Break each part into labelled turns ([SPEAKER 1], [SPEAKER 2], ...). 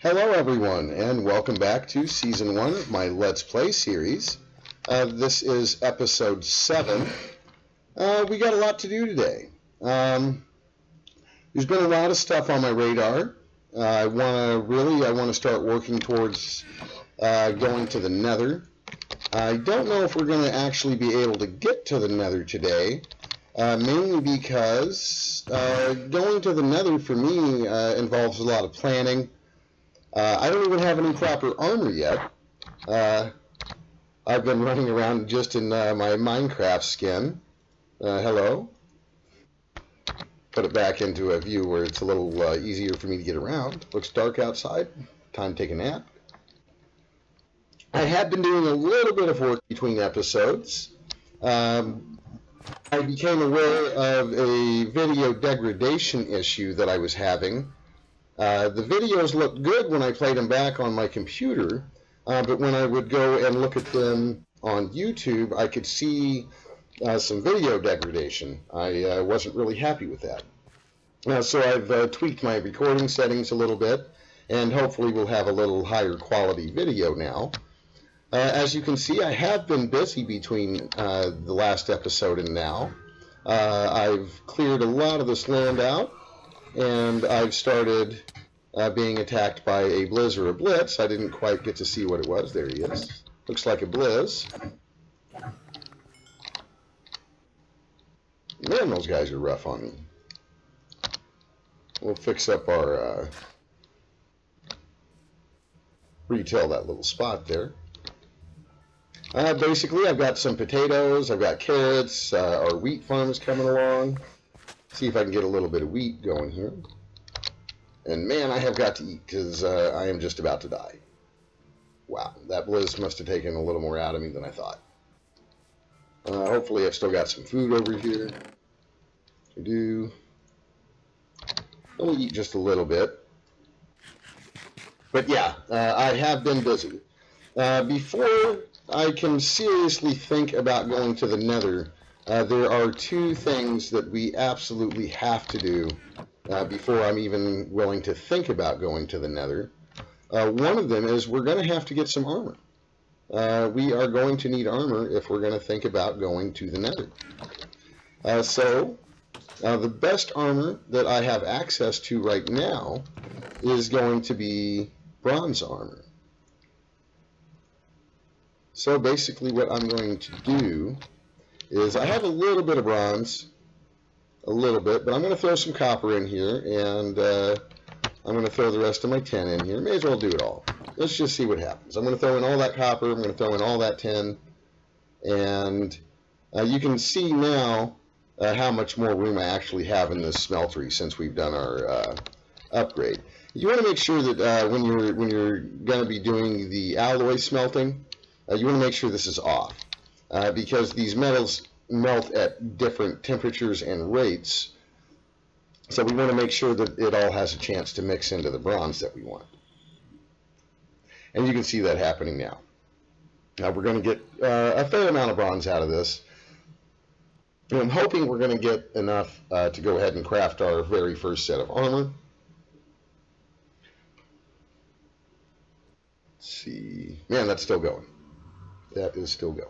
[SPEAKER 1] Hello everyone, and welcome back to Season 1 of my Let's Play series. This is Episode 7. We got a lot to do today. There's been a lot of stuff on my radar. I want to start working towards going to the Nether. I don't know if we're going to actually be able to get to the Nether today, mainly because going to the Nether for me involves a lot of planning. I don't even have any proper armor yet. I've been running around just in my Minecraft skin. Hello. Put it back into a view where it's a little easier for me to get around. Looks dark outside. Time to take a nap. I have been doing a little bit of work between episodes. I became aware of a video degradation issue that I was having. The videos looked good when I played them back on my computer, but when I would go and look at them on YouTube, I could see some video degradation. I wasn't really happy with that. So I've tweaked my recording settings a little bit, and hopefully we'll have a little higher quality video now. As you can see, I have been busy between the last episode and now. I've cleared a lot of this land out, and I've started being attacked by a blizz or a blitz. I didn't quite get to see what it was. There he is. Looks like a blizz. Man, those guys are rough on me. We'll fix up our retell that little spot there. Basically, I've got some potatoes, I've got carrots, our wheat farm is coming along. See if I can get a little bit of wheat going here. And man, I have got to eat because I am just about to die. Wow, that blizz must have taken a little more out of me than I thought. Hopefully I've still got some food over here. I do. I'll eat just a little bit. But yeah, I have been busy. Before I can seriously think about going to the Nether, there are two things that we absolutely have to do before I'm even willing to think about going to the Nether. One of them is we're going to have to get some armor. We are going to need armor if we're going to think about going to the Nether. So the best armor that I have access to right now is going to be bronze armor. So basically what I'm going to do is I have a little bit of bronze, a little bit, but I'm going to throw some copper in here, and I'm going to throw the rest of my tin in here. May as well do it all. Let's just see what happens. I'm going to throw in all that copper, I'm going to throw in all that tin, and you can see now how much more room I actually have in this smeltery since we've done our upgrade. You want to make sure that when you're going to be doing the alloy smelting, you want to make sure this is off, because these metals melt at different temperatures and rates, so we want to make sure that it all has a chance to mix into the bronze that we want. And you can see that happening now. Now we're going to get a fair amount of bronze out of this. And I'm hoping we're going to get enough to go ahead and craft our very first set of armor. Let's see. Man, that's still going. That is still going.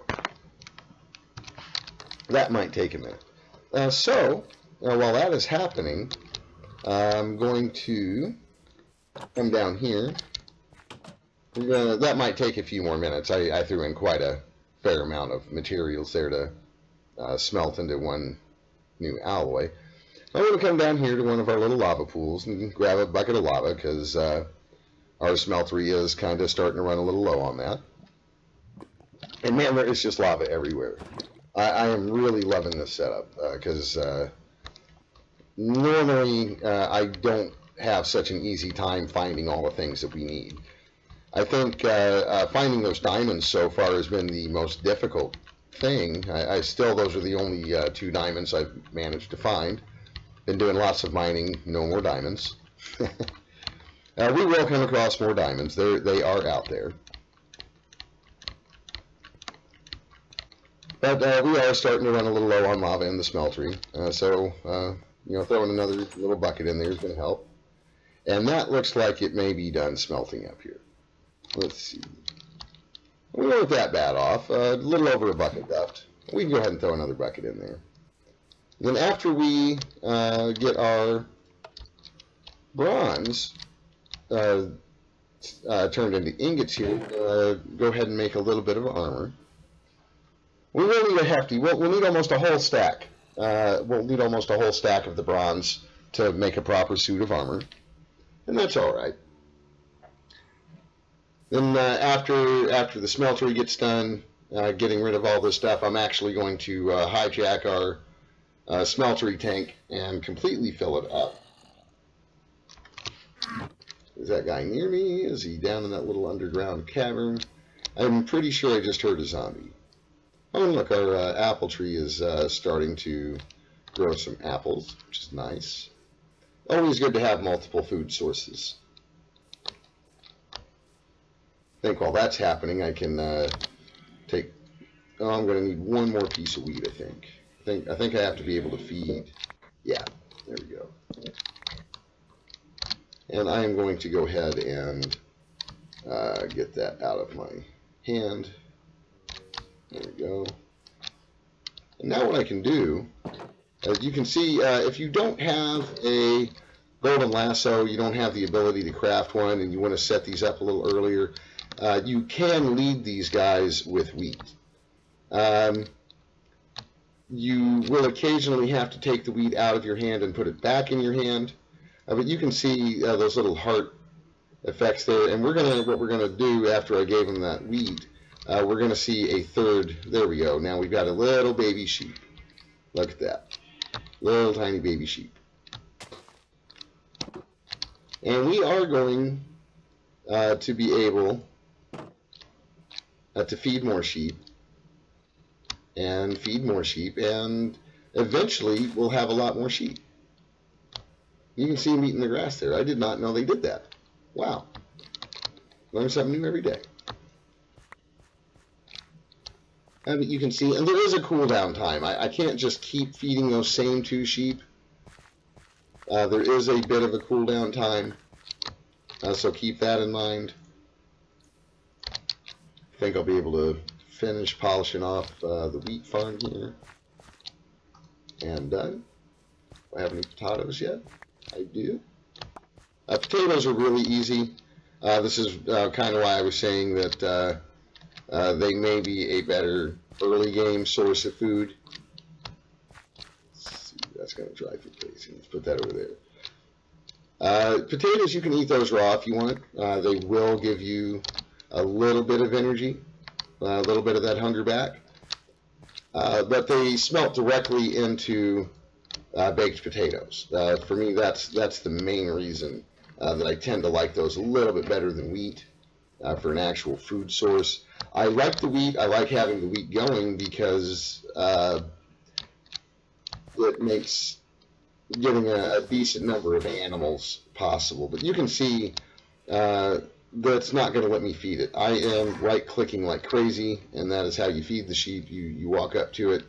[SPEAKER 1] That might take a minute. While that is happening, I'm going to come down here. That might take a few more minutes. I threw in quite a fair amount of materials there to smelt into one new alloy. I'm going to come down here to one of our little lava pools and grab a bucket of lava, because our smeltery is kind of starting to run a little low on that. And man, there is just lava everywhere. I am really loving this setup, because normally I don't have such an easy time finding all the things that we need. I think finding those diamonds so far has been the most difficult thing. Those are the only 2 diamonds I've managed to find. Been doing lots of mining, no more diamonds. We will come across more diamonds. They are out there. But we are starting to run a little low on lava in the smeltery, so throwing another little bucket in there is going to help. And that looks like it may be done smelting up here. Let's see. We weren't that bad off. A little over a bucket left. We can go ahead and throw another bucket in there. Then after we get our bronze turned into ingots here, go ahead and make a little bit of armor. We will need a hefty. We'll need almost a whole stack. We'll need almost a whole stack of the bronze to make a proper suit of armor, and that's all right. Then after the smeltery gets done getting rid of all this stuff, I'm actually going to hijack our smeltery tank and completely fill it up. Is that guy near me? Is he down in that little underground cavern? I'm pretty sure I just heard a zombie. Oh, and look, our apple tree is starting to grow some apples, which is nice. Always good to have multiple food sources. I think while that's happening, I can take. Oh, I'm going to need one more piece of wheat. I think I have to be able to feed. Yeah, there we go. And I am going to go ahead and get that out of my hand. There we go. And now what I can do, as you can see, if you don't have a golden lasso, you don't have the ability to craft one, and you want to set these up a little earlier, you can lead these guys with wheat. You will occasionally have to take the wheat out of your hand and put it back in your hand, but you can see those little heart effects there. And what we're gonna do after I gave them that wheat, we're gonna see a third. There we go. Now we've got a little baby sheep. Look at that, little tiny baby sheep. And we are going to be able to feed more sheep and feed more sheep, and eventually we'll have a lot more sheep. You can see them eating the grass there. I did not know they did that. Wow. Learn something new every day. But you can see, and there is a cooldown time. I can't just keep feeding those same 2 sheep. There is a bit of a cooldown time, so keep that in mind. I think I'll be able to finish polishing off the wheat farm here. And done. Do I have any potatoes yet? I do. Potatoes are really easy. This is kind of why I was saying that they may be a better early game source of food. Let's see, that's going to drive you crazy. Let's put that over there. Potatoes, you can eat those raw if you want. They will give you a little bit of energy, a little bit of that hunger back. But they smelt directly into baked potatoes. For me, that's the main reason that I tend to like those a little bit better than wheat for an actual food source. I like the wheat. I like having the wheat going because it makes getting a decent number of animals possible. But you can see that's not going to let me feed it. I am right-clicking like crazy, and that is how you feed the sheep. You walk up to it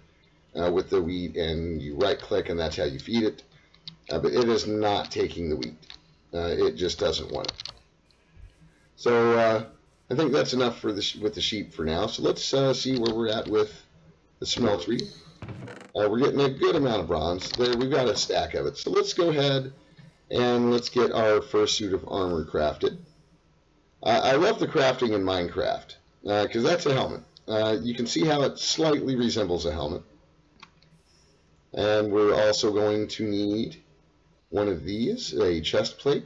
[SPEAKER 1] with the wheat, and you right-click, and that's how you feed it. But it is not taking the wheat. It just doesn't want it. So I think that's enough for with the sheep for now. So let's see where we're at with the smeltery. We're getting a good amount of bronze. There, we've got a stack of it. So let's go ahead and let's get our first suit of armor crafted. I love the crafting in Minecraft because that's a helmet. You can see how it slightly resembles a helmet. And we're also going to need one of these, a chest plate.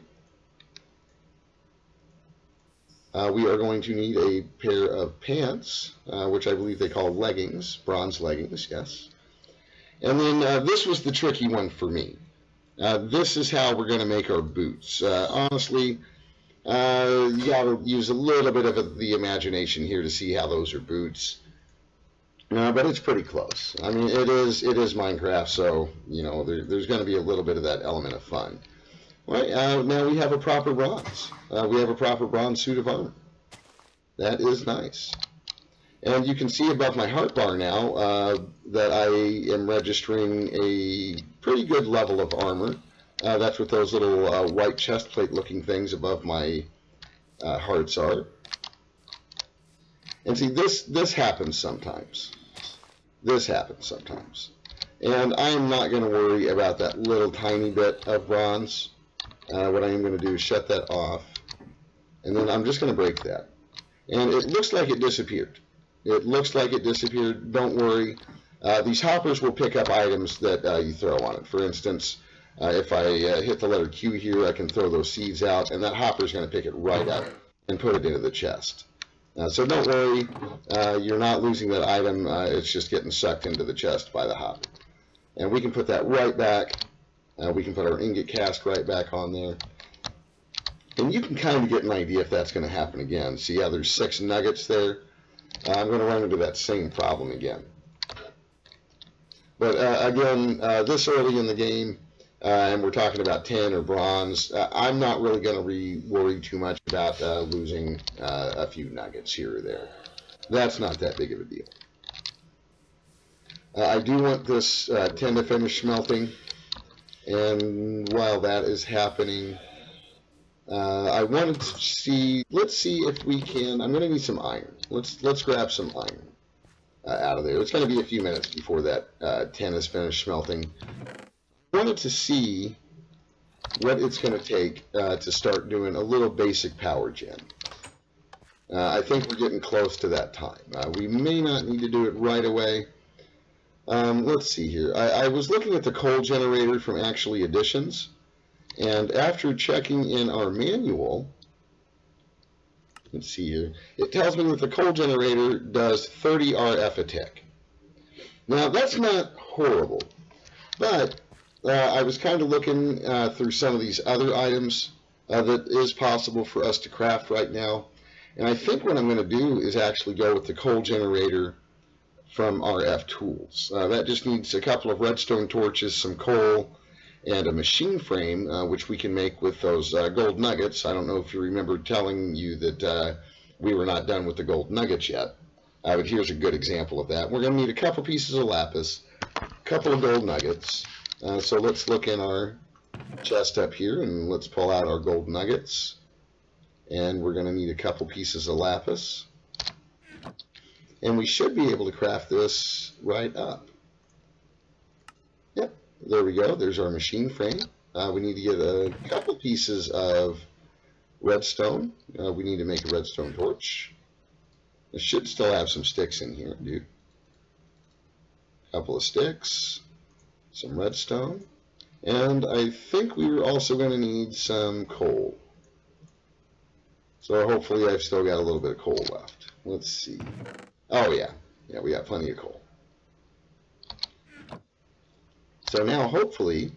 [SPEAKER 1] We are going to need a pair of pants, which I believe they call leggings, bronze leggings, yes. And then this was the tricky one for me. This is how we're going to make our boots. Honestly, you got to use a little bit of the imagination here to see how those are boots. But it's pretty close. I mean, it is Minecraft, so you know there's going to be a little bit of that element of fun. All right, now we have a proper bronze. We have a proper bronze suit of armor. That is nice. And you can see above my heart bar now that I am registering a pretty good level of armor. That's what those little white chest plate looking things above my hearts are. And see, this happens sometimes. This happens sometimes. And I am not going to worry about that little tiny bit of bronze. What I am going to do is shut that off. And then I'm just going to break that. And it looks like it disappeared. It looks like it disappeared. Don't worry. These hoppers will pick up items that you throw on it. For instance, if I hit the letter Q here, I can throw those seeds out, and that hopper is going to pick it right up and put it into the chest. So don't worry, you're not losing that item. It's just getting sucked into the chest by the hopper. And we can put that right back. We can put our ingot cast right back on there. And you can kind of get an idea if that's going to happen again. See how there's 6 nuggets there? I'm going to run into that same problem again. But again, this early in the game, and we're talking about tin or bronze, I'm not really going to worry too much about losing a few nuggets here or there. That's not that big of a deal. I do want this tin to finish smelting, and while that is happening, I wanted to see, let's see if we can, I'm going to need some iron. Let's grab some iron out of there. It's going to be a few minutes before that tin is finished smelting. I wanted to see what it's going to take to start doing a little basic power gen. I think we're getting close to that time. We may not need to do it right away. Let's see here. I was looking at the coal generator from Actually Additions, and after checking in our manual, let's see here, it tells me that the coal generator does 30 RF a tick. Now, that's not horrible, but I was kind of looking through some of these other items that is possible for us to craft right now, and I think what I'm going to do is actually go with the coal generator from RF Tools. That just needs a couple of redstone torches, some coal, and a machine frame, which we can make with those gold nuggets. I don't know if you remember telling you that we were not done with the gold nuggets yet, but here's a good example of that. We're going to need a couple pieces of lapis, a couple of gold nuggets. So let's look in our chest up here, and let's pull out our gold nuggets. And we're going to need a couple pieces of lapis. And we should be able to craft this right up. Yep, there we go. There's our machine frame. We need to get a couple pieces of redstone. We need to make a redstone torch. It should still have some sticks in here, dude. A couple of sticks, some redstone, and I think we were also going to need some coal. So hopefully I've still got a little bit of coal left. Let's see. Oh yeah, we got plenty of coal. So now hopefully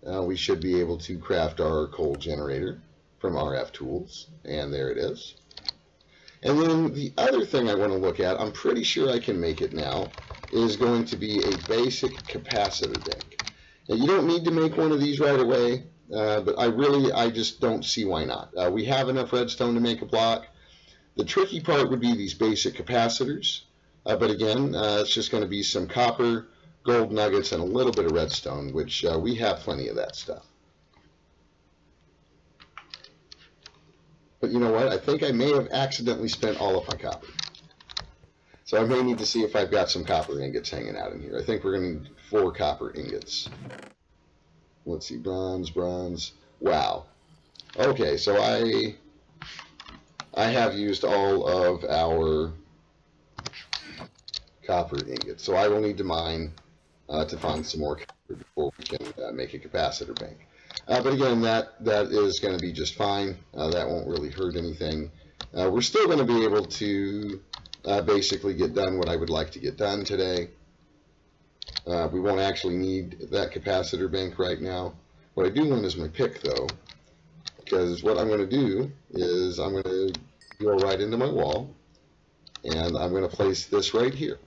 [SPEAKER 1] we should be able to craft our coal generator from RF Tools, and there it is. And then the other thing I want to look at, I'm pretty sure I can make it now, is going to be a basic capacitor bank. Now you don't need to make one of these right away, but I just don't see why not. We have enough redstone to make a block. The tricky part would be these basic capacitors, but again, it's just going to be some copper, gold nuggets, and a little bit of redstone, which we have plenty of that stuff. But you know what? I think I may have accidentally spent all of my copper. So I may need to see if I've got some copper ingots hanging out in here. I think we're going to need 4 copper ingots. Let's see, bronze. Wow. Okay, so I have used all of our copper ingots, so I will need to mine to find some more copper before we can make a capacitor bank. But again, that is going to be just fine. That won't really hurt anything. We're still going to be able to basically get done what I would like to get done today. We won't actually need that capacitor bank right now. What I do want is my pick, though, because what I'm going to do is I'm going to go right into my wall, and I'm going to place this right here.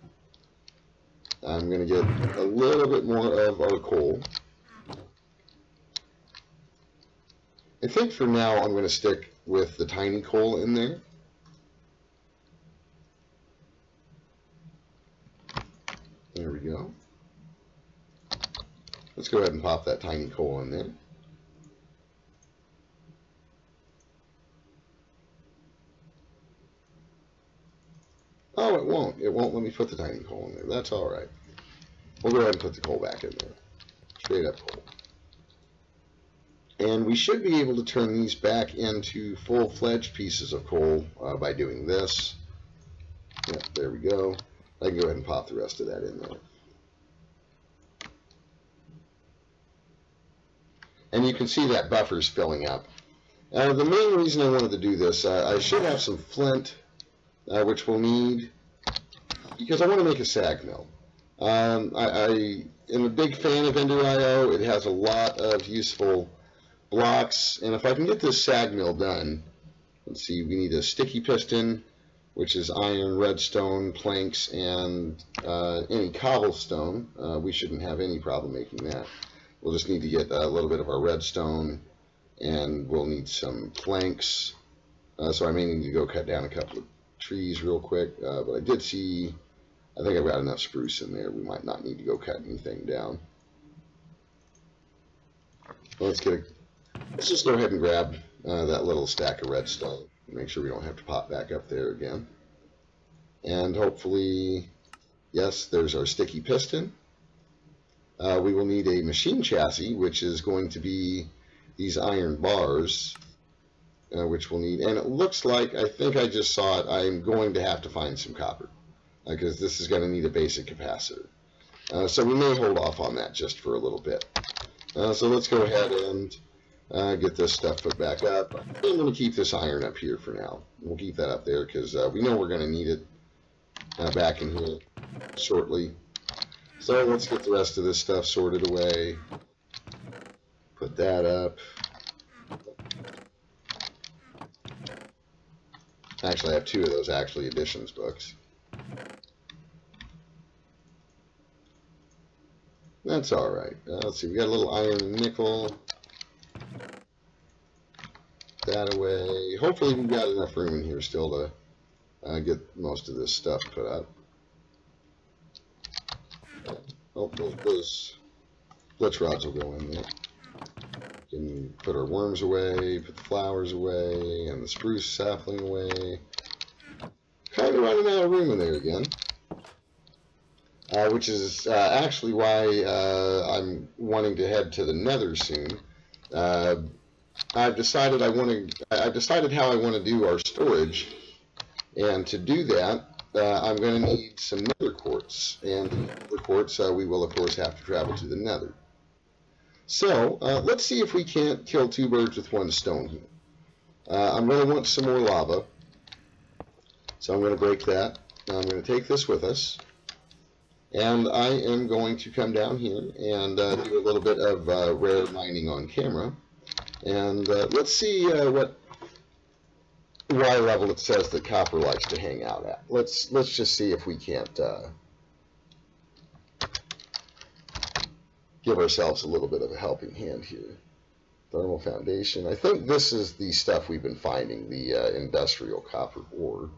[SPEAKER 1] I'm going to get a little bit more of our coal. I think for now I'm going to stick with the tiny coal in there. There we go. Let's go ahead and pop that tiny coal in there. Oh, it won't. It won't let me put the tiny coal in there. That's all right. We'll go ahead and put the coal back in there. Straight up coal. And we should be able to turn these back into full-fledged pieces of coal by doing this. Yep, there we go. I can go ahead and pop the rest of that in there. And you can see that buffer's filling up. The main reason I wanted to do this, I should have some flint, which we'll need, because I want to make a sag mill. I am a big fan of Ender.io. It has a lot of useful blocks, and if I can get this sag mill done, let's see, we need a sticky piston, which is iron, redstone, planks, and any cobblestone. We shouldn't have any problem making that. We'll just need to get a little bit of our redstone, and we'll need some planks. So I may need to go cut down a couple of trees real quick, but I did see, I think I've got enough spruce in there. We might not need to go cut anything down. Let's just go ahead and grab that little stack of redstone. Make sure we don't have to pop back up there again. And hopefully, yes, there's our sticky piston. We will need a machine chassis, which is going to be these iron bars, which we'll need. And it looks like, I think I just saw it, I'm going to have to find some copper, because this is going to need a basic capacitor. So we may hold off on that just for a little bit. So let's go ahead and get this stuff put back up. I'm going to keep this iron up here for now. We'll keep that up there because we know we're going to need it back in here shortly. So let's get the rest of this stuff sorted away. Put that up. Actually, I have two of those additions books. That's all right. Let's see, we got a little iron and nickel. That away. Hopefully we've got enough room in here still to get most of this stuff put up. Oh, those glitch rods will go in there. We can put our worms away, put the flowers away, and the spruce sapling away. Kind of running out of room in there again. Which is actually why I'm wanting to head to the Nether soon. I've decided how I want to do our storage, and to do that, I'm going to need some Nether quartz, and Nether quartz we will of course have to travel to the Nether. So let's see if we can't kill two birds with one stone here. I'm going to want some more lava, so I'm going to break that. Now I'm going to take this with us. And I am going to come down here and do a little bit of rare mining on camera. And let's see what Y level it says that copper likes to hang out at. Let's just see if we can't give ourselves a little bit of a helping hand here. Thermal foundation. I think this is the stuff we've been finding, the industrial copper ore.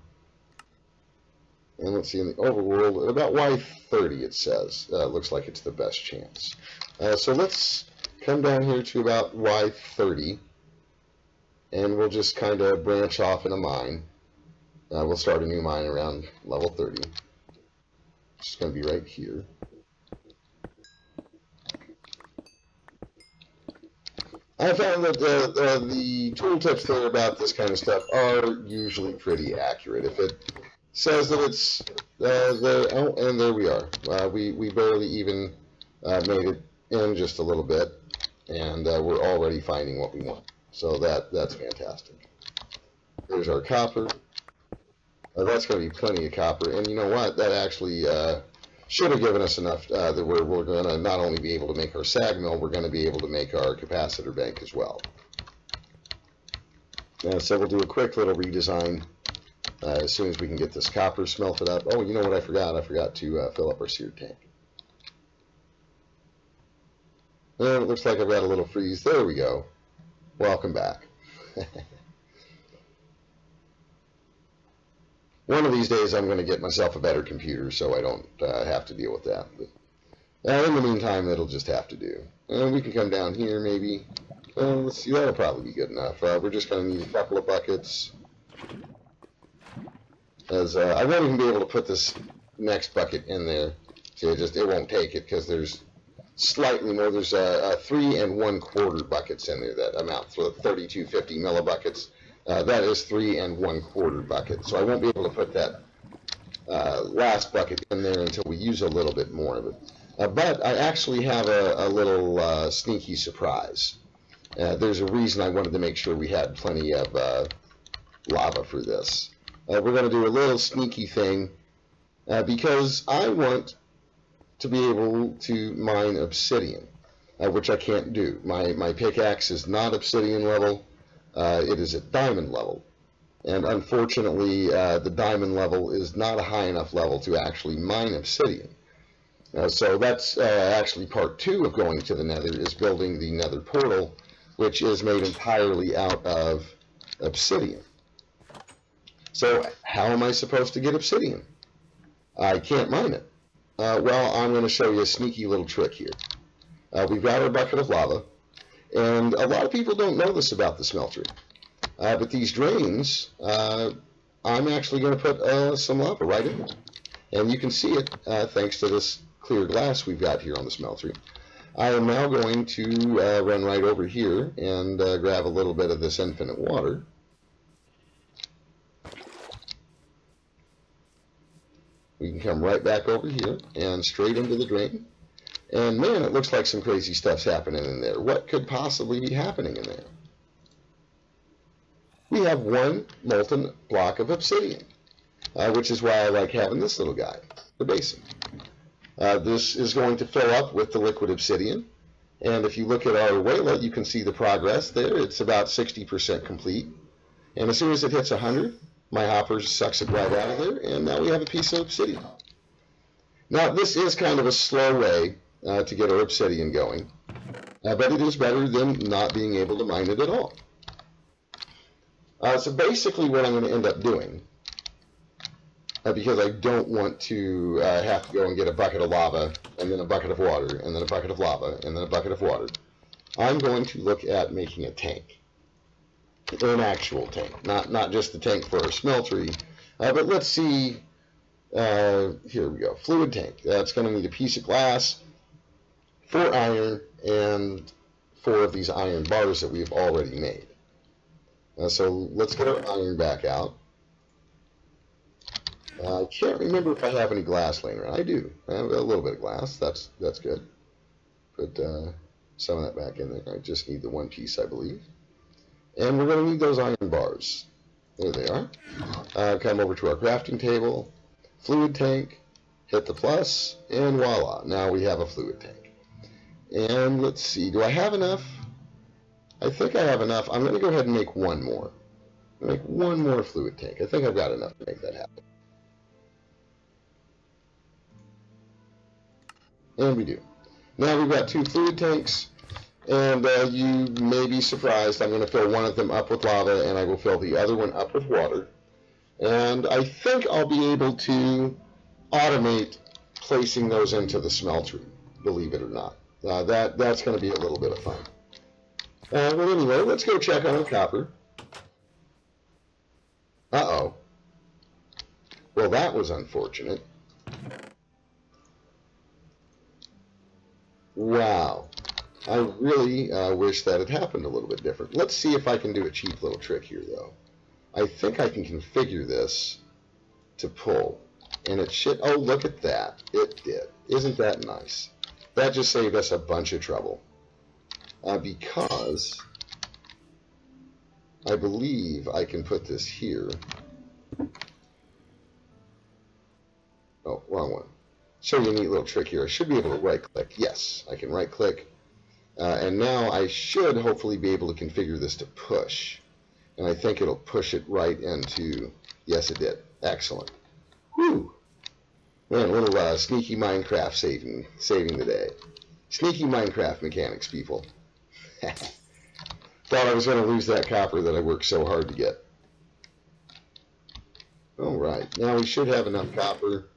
[SPEAKER 1] And let's see, in the overworld, about Y30 it says. Looks like it's the best chance. So let's come down here to about Y30, and we'll just kind of branch off in a mine. We'll start a new mine around level 30. It's just going to be right here. I found that the tooltips there about this kind of stuff are usually pretty accurate. If it says that it's oh, and there we are. We barely even made it in just a little bit, and we're already finding what we want. So that's fantastic. There's our copper. That's going to be plenty of copper, and you know what? That actually should have given us enough that we're going to not only be able to make our sag mill, we're going to be able to make our capacitor bank as well. So we'll do a quick little redesign. As soon as we can get this copper smelted up. Oh, you know what I forgot? I forgot to fill up our seared tank. And it looks like I've got a little freeze. There we go. Welcome back. One of these days I'm going to get myself a better computer so I don't have to deal with that. But in the meantime, it'll just have to do. And we can come down here maybe. Let's see, that'll probably be good enough. We're just going to need a couple of buckets. as I won't even be able to put this next bucket in there. See, it won't take it because there's slightly more. There's 3 1/4 buckets in there that amount to 3250 millibuckets. That is 3 1/4 buckets. So I won't be able to put that last bucket in there until we use a little bit more of it. But I actually have a little sneaky surprise. There's a reason I wanted to make sure we had plenty of lava for this. We're going to do a little sneaky thing because I want to be able to mine obsidian, which I can't do. My pickaxe is not obsidian level. It is at diamond level. And unfortunately, the diamond level is not a high enough level to actually mine obsidian. So that's actually part 2 of going to the nether, is building the nether portal, which is made entirely out of obsidian. So how am I supposed to get obsidian? I can't mine it. Well, I'm going to show you a sneaky little trick here. We've got our bucket of lava, and a lot of people don't know this about the smeltery. But these drains, I'm actually going to put some lava right in there. And you can see it thanks to this clear glass we've got here on the smeltery. I am now going to run right over here and grab a little bit of this infinite water. We can come right back over here and straight into the drain. And man, it looks like some crazy stuff's happening in there. What could possibly be happening in there? We have 1 molten block of obsidian, which is why I like having this little guy, the basin. This is going to fill up with the liquid obsidian. And if you look at our waylet, you can see the progress there. It's about 60% complete. And as soon as it hits 100, my hopper sucks it right out of there, and now we have a piece of obsidian. Now, this is kind of a slow way to get our obsidian going, but it is better than not being able to mine it at all. So basically what I'm going to end up doing, because I don't want to have to go and get a bucket of lava, and then a bucket of water, and then a bucket of lava, and then a bucket of water, I'm going to look at making a tank. An actual tank, not just the tank for our smeltery, but let's see, here we go, fluid tank. That's going to need a piece of glass, 4 iron, and 4 of these iron bars that we've already made. So let's get our iron back out. I can't remember if I have any glass laying around. I do. I have a little bit of glass. That's good. Put some of that back in there. I just need the 1 piece, I believe. And we're going to need those iron bars. There they are. Come over to our crafting table, fluid tank, hit the plus, and voila. Now we have a fluid tank. And let's see, do I have enough? I think I have enough. I'm going to go ahead and make 1 more. Make 1 more fluid tank. I think I've got enough to make that happen. And we do. Now we've got 2 fluid tanks. And you may be surprised, I'm going to fill one of them up with lava, and I will fill the other one up with water. And I think I'll be able to automate placing those into the smeltery, believe it or not. That's going to be a little bit of fun. Well, anyway, let's go check on our copper. Uh-oh. Well, that was unfortunate. Wow. I really wish that had happened a little bit different. Let's see if I can do a cheap little trick here, though. I think I can configure this to pull. And it should... Oh, look at that. It did. Isn't that nice? That just saved us a bunch of trouble. Because I believe I can put this here. Oh, wrong one. Show you a neat little trick here. I should be able to right-click. Yes, I can right-click. And now I should hopefully be able to configure this to push. And I think it'll push it right into... Yes, it did. Excellent. Whew. Man, a little sneaky Minecraft saving the day. Sneaky Minecraft mechanics, people. Thought I was going to lose that copper that I worked so hard to get. Alright, now we should have enough copper.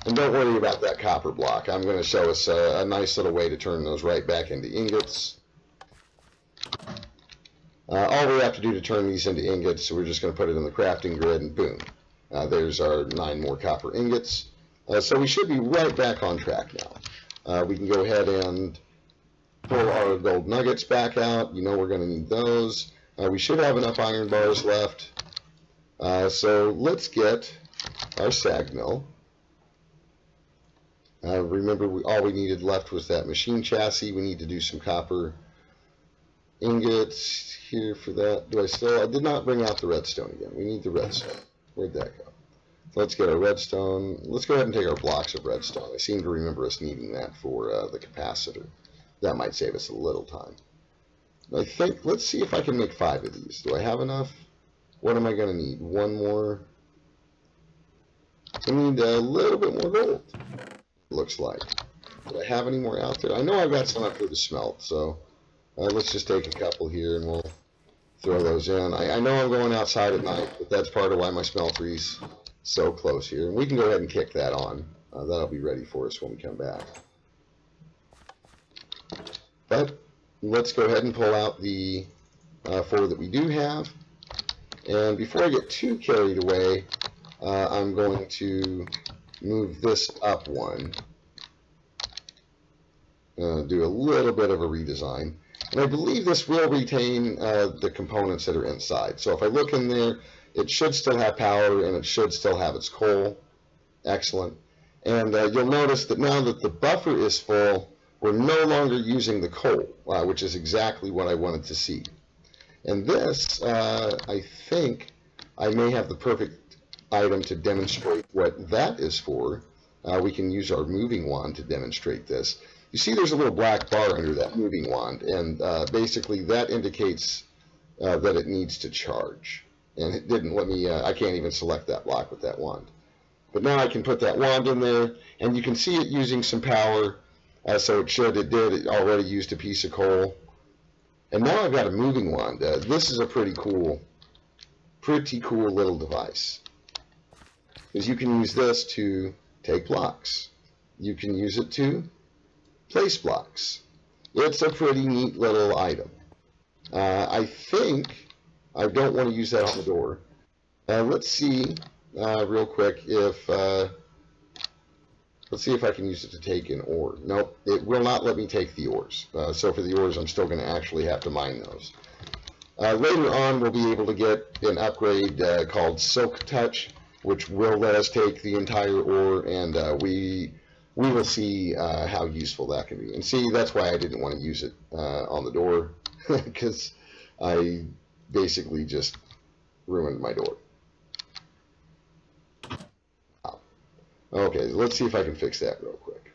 [SPEAKER 1] And don't worry about that copper block. I'm going to show us a nice little way to turn those right back into ingots. All we have to do to turn these into ingots, so we're just going to put it in the crafting grid, and boom. There's our 9 more copper ingots. So we should be right back on track now. We can go ahead and pull our gold nuggets back out. You know we're going to need those. We should have enough iron bars left. So let's get our sag mill. Remember, all we needed left was that machine chassis. We need to do some copper ingots here for that. I did not bring out the redstone again. We need the redstone. Where'd that go? Let's get our redstone. Let's go ahead and take our blocks of redstone. I seem to remember us needing that for the capacitor. That might save us a little time. I think, let's see if I can make 5 of these. Do I have enough? What am I going to need? 1 more. I need a little bit more gold, it looks like. Do I have any more out there? I know I've got some up here to smelt, so let's just take a couple here and we'll throw those in. I know I'm going outside at night, but that's part of why my smeltery's so close here. And we can go ahead and kick that on. That'll be ready for us when we come back. But let's go ahead and pull out the 4 that we do have. And before I get too carried away, I'm going to move this up 1. Do a little bit of a redesign. And I believe this will retain the components that are inside. So if I look in there, it should still have power and it should still have its coal. Excellent. And you'll notice that now that the buffer is full, we're no longer using the coal, which is exactly what I wanted to see. And this, I think I may have the perfect item to demonstrate what that is for. We can use our moving wand to demonstrate this. You see there's a little black bar under that moving wand, and basically that indicates that it needs to charge. And it didn't let me, I can't even select that block with that wand. But now I can put that wand in there, and you can see it using some power. So it already used a piece of coal. And now I've got a moving wand. This is a pretty cool little device. Because you can use this to take blocks. You can use it to place blocks. It's a pretty neat little item. I think I don't want to use that on the door. Let's see real quick if let's see if I can use it to take an ore. Nope, it will not let me take the ores. So for the ores, I'm still going to actually have to mine those. Later on, we'll be able to get an upgrade called Silk Touch, which will let us take the entire ore, and we will see how useful that can be. And see, that's why I didn't want to use it on the door, because I basically just ruined my door. Wow. Okay, let's see if I can fix that real quick.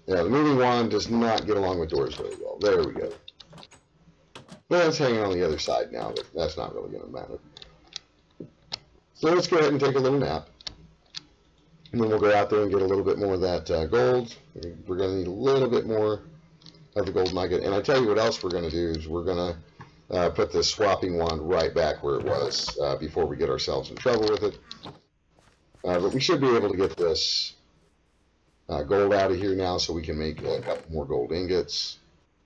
[SPEAKER 1] Yeah, the moving wand does not get along with doors very well. There we go. Well, it's hanging on the other side now, but that's not really going to matter. So let's go ahead and take a little nap. And then we'll go out there and get a little bit more of that gold. We're going to need a little bit more of the gold nugget. And I tell you what else we're going to do is we're going to put this swapping wand right back where it was before we get ourselves in trouble with it. But we should be able to get this gold out of here now so we can make a couple more gold ingots.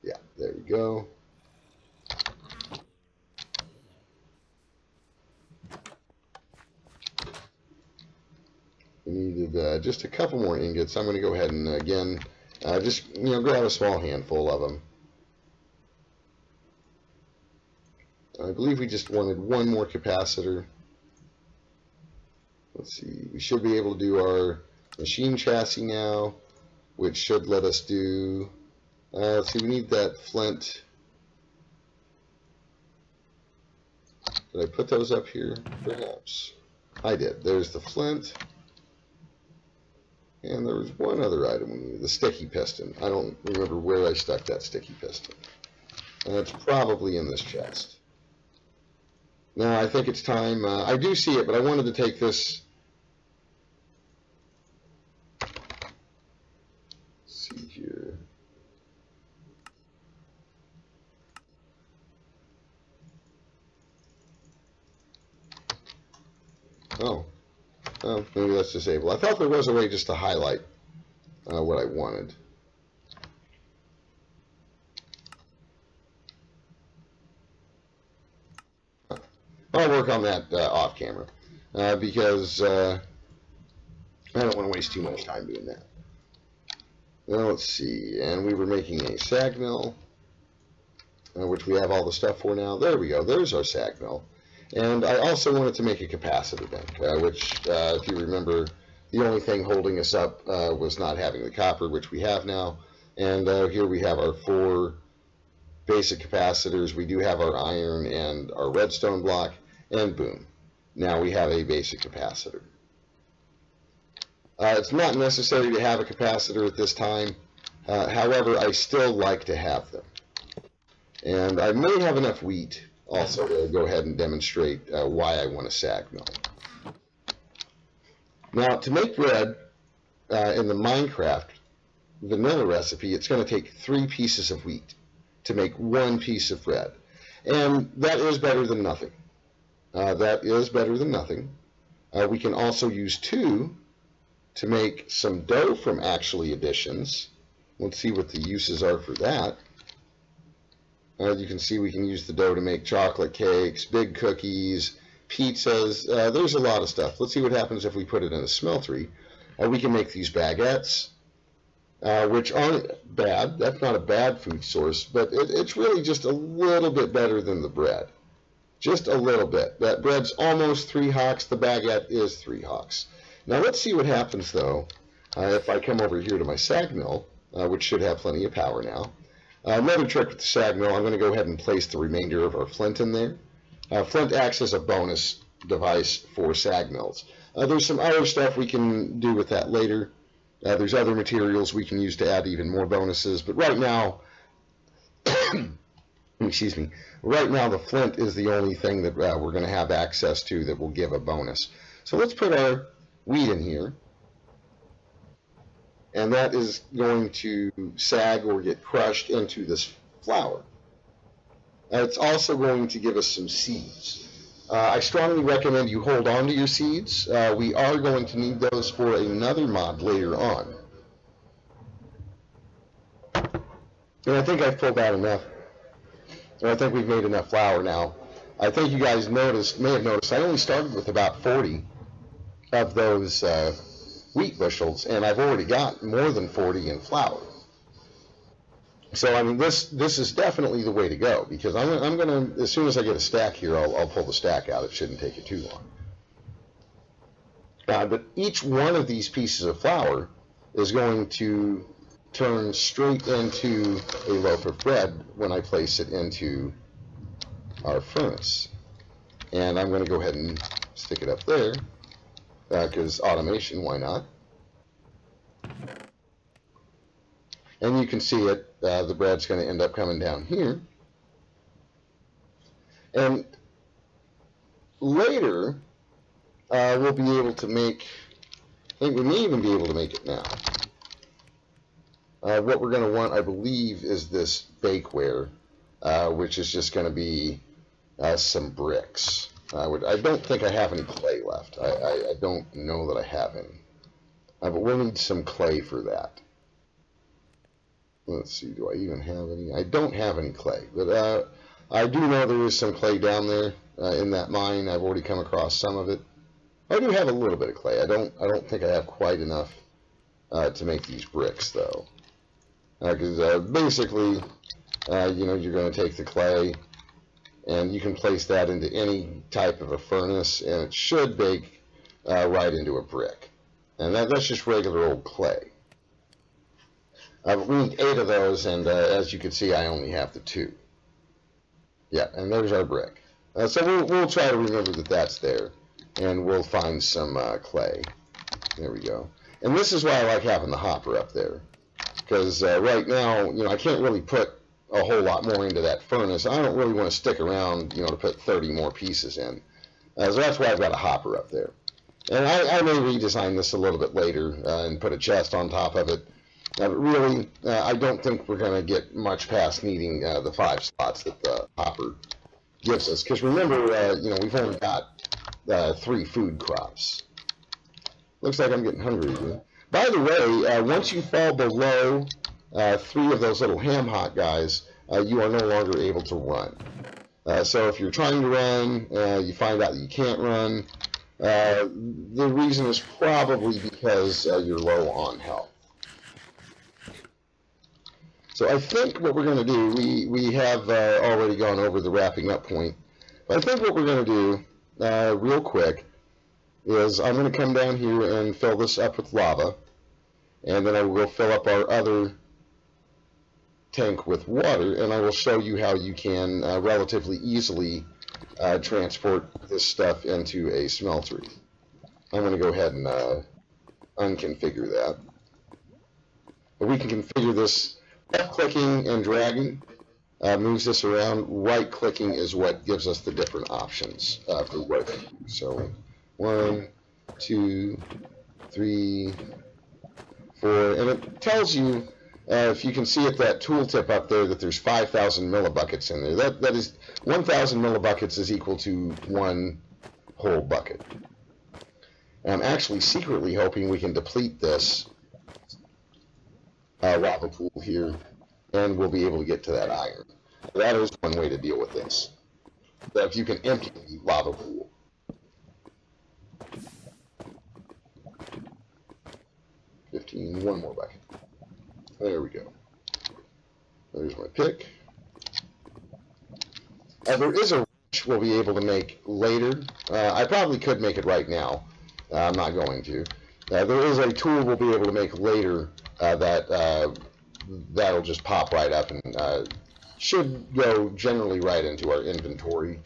[SPEAKER 1] Yeah, there we go. We needed just a couple more ingots. I'm going to go ahead and again just grab a small handful of them. I believe we just wanted 1 more capacitor. Let's see. We should be able to do our machine chassis now, which should let us do. Let's see. We need that flint. Did I put those up here? Perhaps. I did. There's the flint. And there was one other item we needed, the sticky piston. I don't remember where I stuck that sticky piston. And it's probably in this chest. Now I think it's time, I do see it, but I wanted to take this. Let's see here. Oh, maybe that's disabled. I thought there was a way just to highlight what I wanted. I'll work on that off camera because I don't want to waste too much time doing that. Well, let's see, and we were making a sag mill, which we have all the stuff for now. There we go, there's our sag mill. And I also wanted to make a capacitor bank, which, if you remember, the only thing holding us up was not having the copper, which we have now. And here we have our 4 basic capacitors. We do have our iron and our redstone block, and boom, now we have a basic capacitor. It's not necessary to have a capacitor at this time. However, I still like to have them. And I may have enough wheat also to go ahead and demonstrate why I want a sag mill. Now, to make bread in the Minecraft vanilla recipe, it's going to take 3 pieces of wheat to make 1 piece of bread. And that is better than nothing. That is better than nothing. We can also use 2 to make some dough from actually additions. Let's see what the uses are for that. As you can see, we can use the dough to make chocolate cakes, big cookies, pizzas. There's a lot of stuff. Let's see what happens if we put it in a smeltery. We can make these baguettes, which aren't bad. That's not a bad food source, but it's really just a little bit better than the bread. Just a little bit. That bread's almost 3 hawks. The baguette is 3 hawks. Now let's see what happens, though, if I come over here to my sag mill, which should have plenty of power now. Another trick with the sag mill, I'm going to go ahead and place the remainder of our flint in there. Flint acts as a bonus device for sag mills. There's some other stuff we can do with that later. There's other materials we can use to add even more bonuses, but right now, excuse me, right now the flint is the only thing that we're going to have access to that will give a bonus. So let's put our wheat in here. And that is going to sag or get crushed into this flour. It's also going to give us some seeds. I strongly recommend you hold on to your seeds. We are going to need those for another mod later on. And I think I've pulled out enough. And I think we've made enough flour now. I think you guys may have noticed, I only started with about 40 of those wheat bushels, and I've already got more than 40 in flour. So I mean, this is definitely the way to go, because I'm gonna, as soon as I get a stack here, I'll pull the stack out. It shouldn't take it too long. But each one of these pieces of flour is going to turn straight into a loaf of bread when I place it into our furnace. And I'm going to go ahead and stick it up there. Because automation, why not? And you can see it, the bread's going to end up coming down here. And later, we'll be able to make, I think we may even be able to make it now. What we're going to want, I believe, is this bakeware, which is just going to be some bricks. I don't think I have any clay left. I don't know that I have any. But we'll need some clay for that. Let's see, do I even have any? I don't have any clay. But I do know there is some clay down there in that mine. I've already come across some of it. I do have a little bit of clay. I don't think I have quite enough to make these bricks, though. Because basically, you know, you're going to take the clay, and you can place that into any type of a furnace, and it should bake right into a brick. And that's just regular old clay. But we need 8 of those, and as you can see, I only have the 2. Yeah, and there's our brick. So we'll try to remember that that's there, and we'll find some clay. There we go. And this is why I like having the hopper up there, because right now, you know, I can't really put a whole lot more into that furnace. I don't really want to stick around, you know, to put 30 more pieces in. So that's why I've got a hopper up there. And I may redesign this a little bit later and put a chest on top of it. But really, I don't think we're going to get much past needing the 5 slots that the hopper gives us. Because remember, you know, we've only got 3 food crops. Looks like I'm getting hungry again. By the way, once you fall below 3 of those little ham hock guys, you are no longer able to run. So if you're trying to run, you find out that you can't run, the reason is probably because you're low on health. So I think what we're going to do, we have already gone over the wrapping up point, but I think what we're going to do real quick is I'm going to come down here and fill this up with lava, and then I will fill up our other tank with water, and I will show you how you can relatively easily transport this stuff into a smeltery. I'm going to go ahead and unconfigure that. But we can configure this. Left-clicking and dragging moves this around. Right-clicking is what gives us the different options for what. So 1, 2, 3, 4, and it tells you, if you can see at that tooltip up there, that there's 5,000 millibuckets in there. That is 1,000 millibuckets is equal to 1 whole bucket. And I'm actually secretly hoping we can deplete this lava pool here, and we'll be able to get to that iron. That is one way to deal with this. That if you can empty the lava pool. One more bucket. There we go. There's my pick. There is a wrench we'll be able to make later. I probably could make it right now. I'm not going to. There is a tool we'll be able to make later that'll just pop right up and should go generally right into our inventory.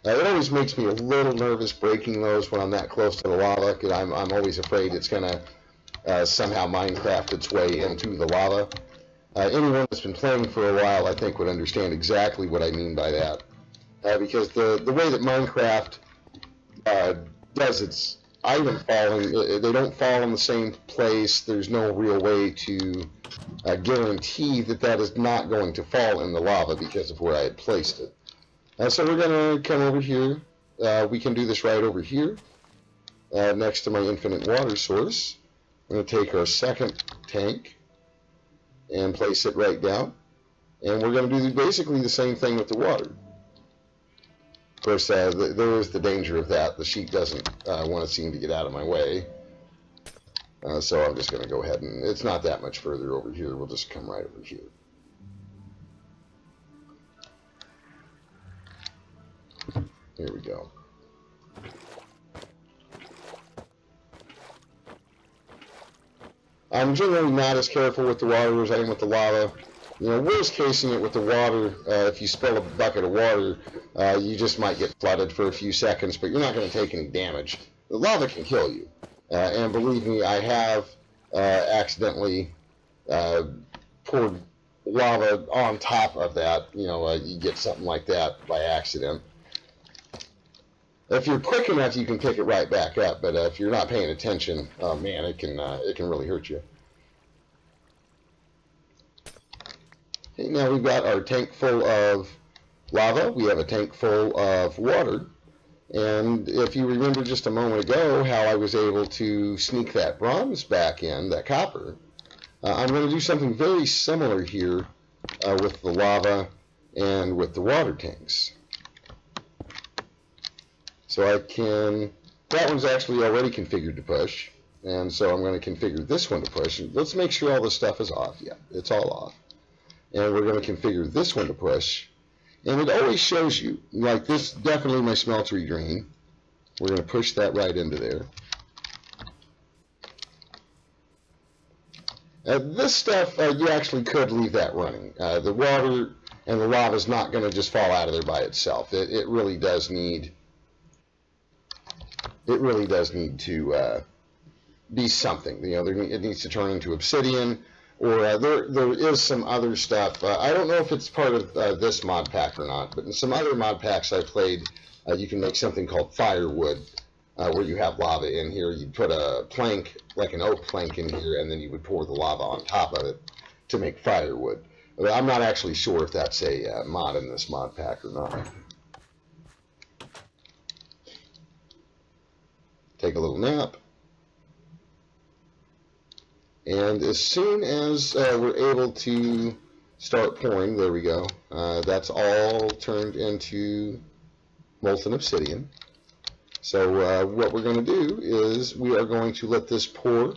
[SPEAKER 1] It always makes me a little nervous breaking those when I'm that close to the lava, because I'm always afraid it's going to somehow Minecraft its way into the lava. Anyone that's been playing for a while, I think, would understand exactly what I mean by that. Because the way that Minecraft does its item falling, they don't fall in the same place. There's no real way to guarantee that that is not going to fall in the lava because of where I had placed it. So we're going to come over here. We can do this right over here, next to my infinite water source. I'm going to take our second tank and place it right down. And we're going to do basically the same thing with the water. Of course, there is the danger of that. The sheep doesn't want to seem to get out of my way. So I'm just going to go ahead and, it's not that much further over here. We'll just come right over here. Here we go. I'm generally not as careful with the water as I am with the lava. You know, worst casing it with the water, if you spill a bucket of water, you just might get flooded for a few seconds, but you're not going to take any damage. The lava can kill you. And believe me, I have accidentally poured lava on top of that. You know, you get something like that by accident. If you're quick enough, you can pick it right back up. But if you're not paying attention, oh man, it can really hurt you. Okay, now we've got our tank full of lava. We have a tank full of water. And if you remember just a moment ago how I was able to sneak that bronze back in, that copper, I'm going to do something very similar here with the lava and with the water tanks. So I can, that one's actually already configured to push, and so I'm going to configure this one to push. Let's make sure all this stuff is off. Yeah, it's all off. And we're going to configure this one to push. And it always shows you, like this, definitely my smeltery drain. We're going to push that right into there. This stuff, you actually could leave that running. The water and the lava is not going to just fall out of there by itself. It really does need to be something. You know, it needs to turn into Obsidian, or there is some other stuff. I don't know if it's part of this mod pack or not, but in some other mod packs I've played, you can make something called firewood, where you have lava in here. You put a plank, like an oak plank, in here, and then you would pour the lava on top of it to make firewood. But I'm not actually sure if that's a mod in this mod pack or not. Take a little nap. And as soon as we're able to start pouring, there we go, that's all turned into molten obsidian. So what we're going to do is we are going to let this pour,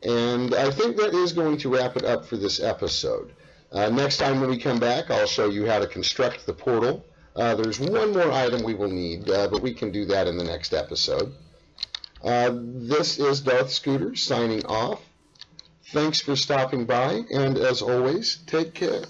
[SPEAKER 1] and I think that is going to wrap it up for this episode. Next time when we come back, I'll show you how to construct the portal. There's one more item we will need, but we can do that in the next episode. This is Darth Scooter signing off. Thanks for stopping by, and as always, take care.